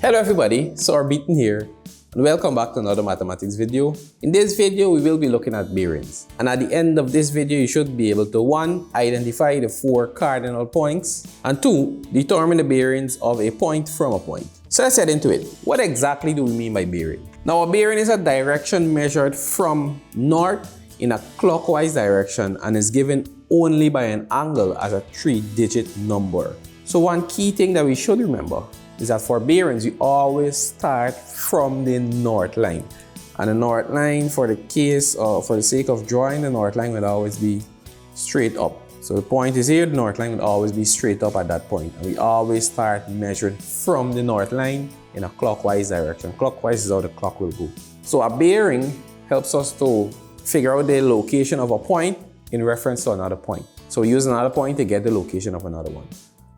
Hello everybody, Beaton here, and welcome back to another mathematics video. In this video, we will be looking at bearings. And at the end of this video, you should be able to 1. Identify the 4 cardinal points, and 2. Determine the bearings of a point from a point. So let's head into it. What exactly do we mean by bearing? Now, a bearing is a direction measured from north in a clockwise direction and is given only by an angle as a 3-digit number. So one key thing that we should remember is that for bearings, we always start from the north line. And the north line, for the case or for the sake of drawing, the north line will always be straight up. So the point is here, the north line will always be straight up at that point. And we always start measuring from the north line in a clockwise direction. Clockwise is how the clock will go. So a bearing helps us to figure out the location of a point in reference to another point. So we use another point to get the location of another one.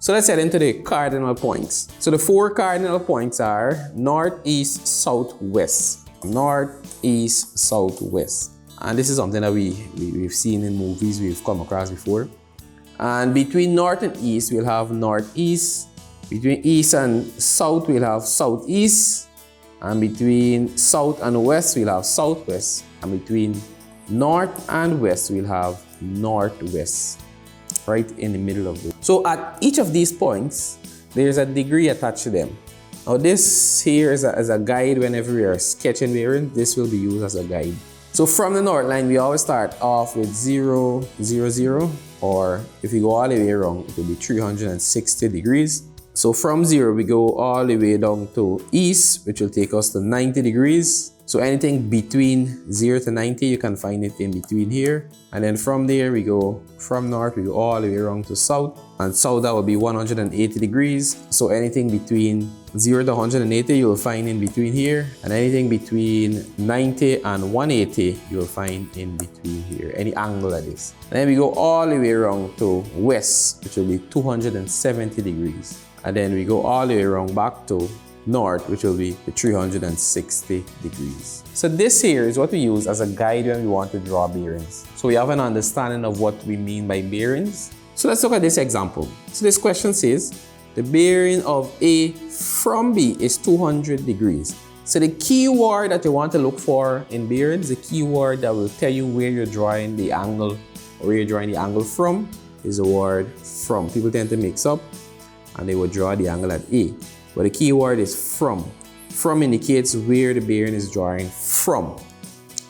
So let's head into the cardinal points. So the 4 cardinal points are north, east, south, west. North, east, south, west. And this is something that we've seen in movies, we've come across before. And between north and east, we'll have northeast. Between east and south, we'll have southeast. And between south and west, we'll have southwest. And between north and west, we'll have northwest. Right in the middle of it. So at each of these points, there's a degree attached to them. Now this here is a guide. Whenever we are sketching bearings, this will be used as a guide. So from the north line, we always start off with 0, 0, 0, or if we go all the way around, it will be 360 degrees. So from 0, we go all the way down to east, which will take us to 90 degrees. So anything between 0 to 90, you can find it in between here. And then from there, we go from north, we go all the way around to south. And south, that will be 180 degrees. So anything between 0 to 180, you will find in between here. And anything between 90 and 180, you will find in between here. Any angle that is. And then we go all the way around to west, which will be 270 degrees. And then we go all the way around back to north, which will be 360 degrees. So this here is what we use as a guide when we want to draw bearings. So we have an understanding of what we mean by bearings. So let's look at this example. So this question says, the bearing of A from B is 200 degrees. So the key word that you want to look for in bearings, the key word that will tell you where you're drawing the angle, or where you're drawing the angle from, is the word from. People tend to mix up and they will draw the angle at A. But the key word is from. From indicates where the bearing is drawing from.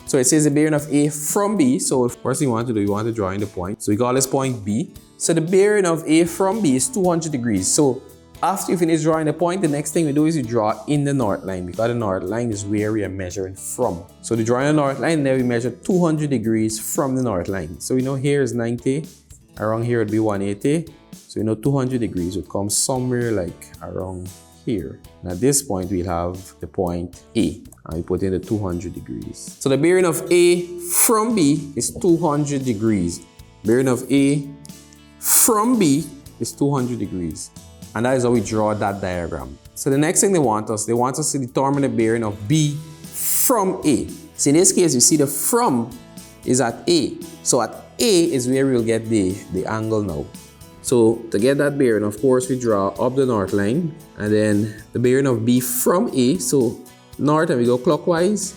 So it says the bearing of A from B. So first thing you want to do, you want to draw in the point. So we call this point B. So the bearing of A from B is 200 degrees. So after you finish drawing the point, the next thing we do is you draw in the north line, because the north line is where we are measuring from. So to draw in the north line, then we measure 200 degrees from the north line. So we know here is 90, around here would be 180. So we know 200 degrees would come somewhere like around here. And at this point, we'll have the point A, and we put in the 200 degrees. So the bearing of A from B is 200 degrees. Bearing of A from B is 200 degrees. And that is how we draw that diagram. So the next thing they want us to determine the bearing of B from A. So in this case, you see the from is at A. So at A is where we'll get the angle now. So to get that bearing, of course, we draw up the north line, and then the bearing of B from A, so north, and we go clockwise.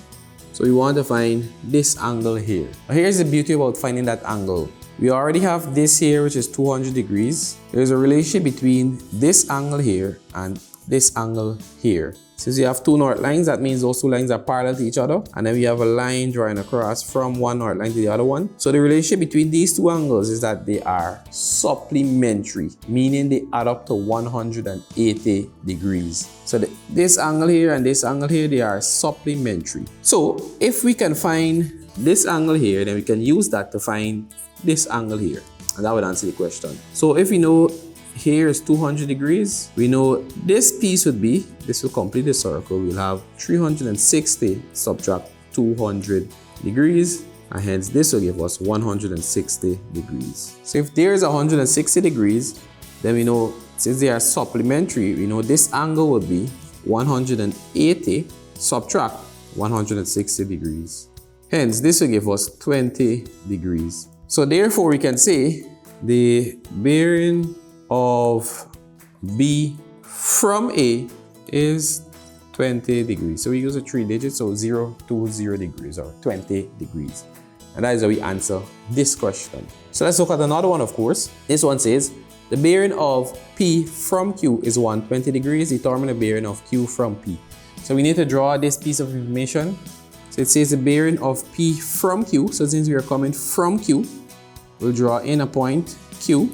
So we want to find this angle here. Now here's the beauty about finding that angle. We already have this here, which is 200 degrees. There's a relationship between this angle here and this angle here. Since you have 2 north lines, that means those 2 lines are parallel to each other. And then we have a line drawing across from one north line to the other one. So the relationship between these 2 angles is that they are supplementary, meaning they add up to 180 degrees. So this angle here and this angle here, they are supplementary. So if we can find this angle here, then we can use that to find this angle here. And that would answer the question. So if we know here is 200 degrees, we know this piece would be, this will complete the circle, we'll have 360 subtract 200 degrees, and hence this will give us 160 degrees. So if there is 160 degrees, then we know, since they are supplementary, we know this angle would be 180 subtract 160 degrees. Hence this will give us 20 degrees. So therefore we can say the bearing of B from A is 20 degrees. So we use a 3 digits, so 0, 2, 0 degrees or 20 degrees. And that is how we answer this question. So let's look at another one, of course. This one says, the bearing of P from Q is 120 degrees. Determine the bearing of Q from P. So we need to draw this piece of information. So it says the bearing of P from Q. So since we are coming from Q, we'll draw in a point Q.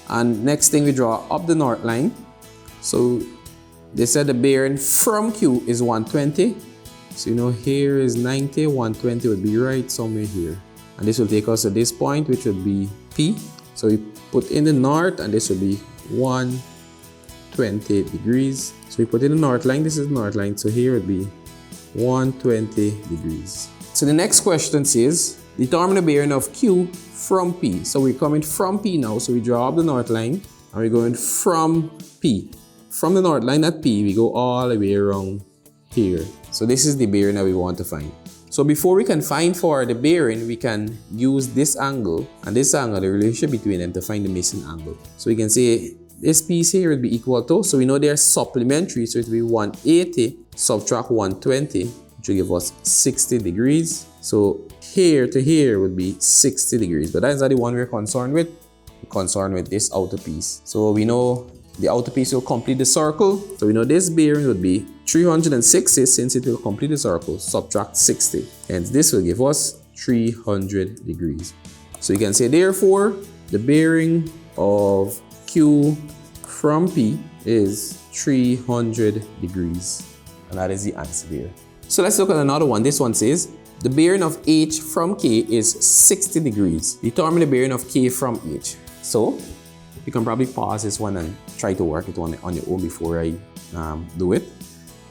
And next thing we draw up the north line. So they said the bearing from Q is 120. So you know here is 90, 120 would be right somewhere here. And this will take us to this point, which would be P. So we put in the north, and this will be 120 degrees. So we put in the north line, this is the north line, so here would be 120 degrees. So the next question says, determine the bearing of Q from P. So we're coming from P now, so we draw up the north line, and we're going from P. From the north line at P, we go all the way around here. So this is the bearing that we want to find. So before we can find for the bearing, we can use this angle and this angle, the relationship between them, to find the missing angle. So we can say this piece here would be equal to, so we know they're supplementary, so it will be 180 subtract 120, which will give us 60 degrees. So here to here would be 60 degrees, but that's not the one we're concerned with. We're concerned with this outer piece. So we know the outer piece will complete the circle. So we know this bearing would be 360, since it will complete the circle, subtract 60. And this will give us 300 degrees. So you can say, therefore, the bearing of Q from P is 300 degrees. And that is the answer there. So let's look at another one. This one says, the bearing of H from K is 60 degrees. Determine the bearing of K from H. So you can probably pause this one and try to work it on your own before I do it.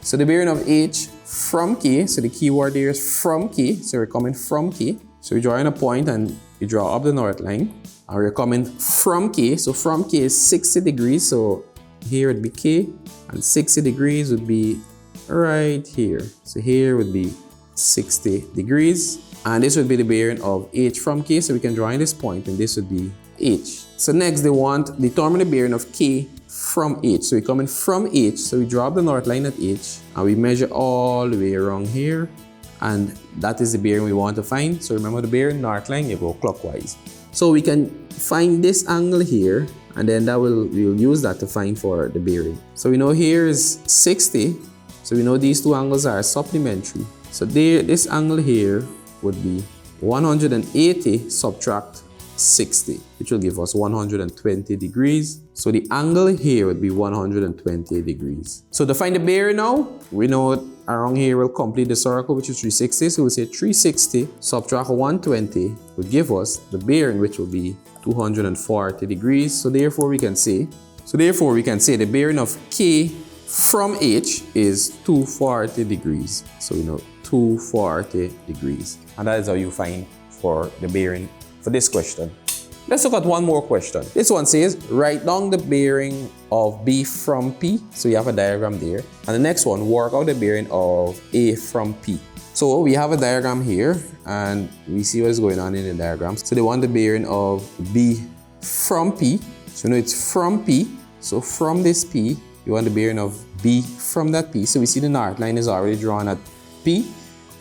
So the bearing of H from K, so the keyword there is from K, so we're coming from K. So we draw in a point and we draw up the north line. And we're coming from K, so from K is 60 degrees, so here would be K, and 60 degrees would be right here. So here would be 60 degrees, and this would be the bearing of H from K, so we can draw in this point, and this would be H. So next they want determine the bearing of K from H. So we're coming from H, so we draw up the north line at H, and we measure all the way around here, and that is the bearing we want to find. So remember the bearing, north line, you go clockwise. So we can find this angle here, and then we'll use that to find for the bearing. So we know here is 60, so we know these two angles are supplementary. So this angle here would be 180 subtract 60, which will give us 120 degrees. So the angle here would be 120 degrees. So to find the bearing now, we know around here will complete the circle, which is 360. So we'll say 360 subtract 120 would give us the bearing, which will be 240 degrees. So therefore we can say the bearing of K from H is 240 degrees. So we know 240 degrees. And that is how you find for the bearing for this question. Let's look at one more question. This one says, write down the bearing of B from P. So you have a diagram there. And the next one, work out the bearing of A from P. So we have a diagram here, and we see what is going on in the diagram. So they want the bearing of B from P. So you know it's from P. So from this P, you want the bearing of B from that P. So we see the north line is already drawn at P.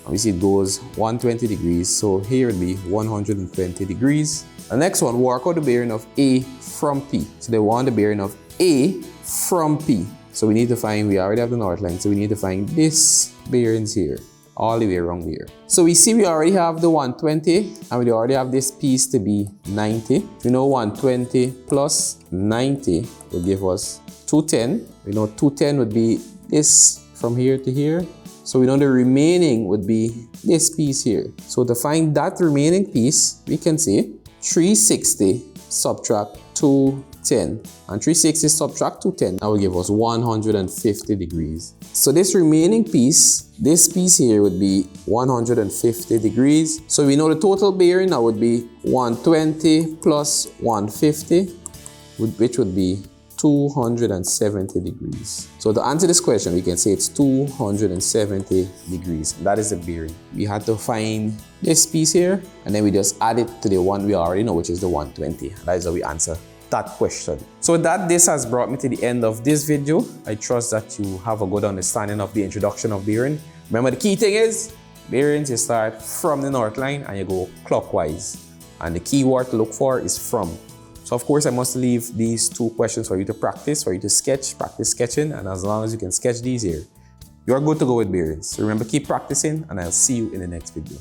And we see it goes 120 degrees. So here would be 120 degrees. The next one, work out the bearing of A from P. So they want the bearing of A from P. So we need to find, we already have the north line, so we need to find this bearings here, all the way around here. So we see we already have the 120, and we already have this piece to be 90. We know 120 plus 90 will give us 210. We know 210 would be this from here to here. So we know the remaining would be this piece here. So to find that remaining piece, we can say 360 subtract 210. And 360 subtract 210, that will give us 150 degrees. So this remaining piece, this piece here would be 150 degrees. So we know the total bearing now would be 120 plus 150, which would be 270 degrees. So to answer this question, we can say it's 270 degrees. That is the bearing. We had to find this piece here, and then we just add it to the one we already know, which is the 120. That is how we answer that question. So with that, this has brought me to the end of this video. I trust that you have a good understanding of the introduction of bearing. Remember, the key thing is bearings, you start from the north line and you go clockwise. And the key word to look for is from. So of course, I must leave these 2 questions for you to practice, for you to sketch, practice sketching. And as long as you can sketch these here, you're good to go with bearings. So remember, keep practicing and I'll see you in the next video.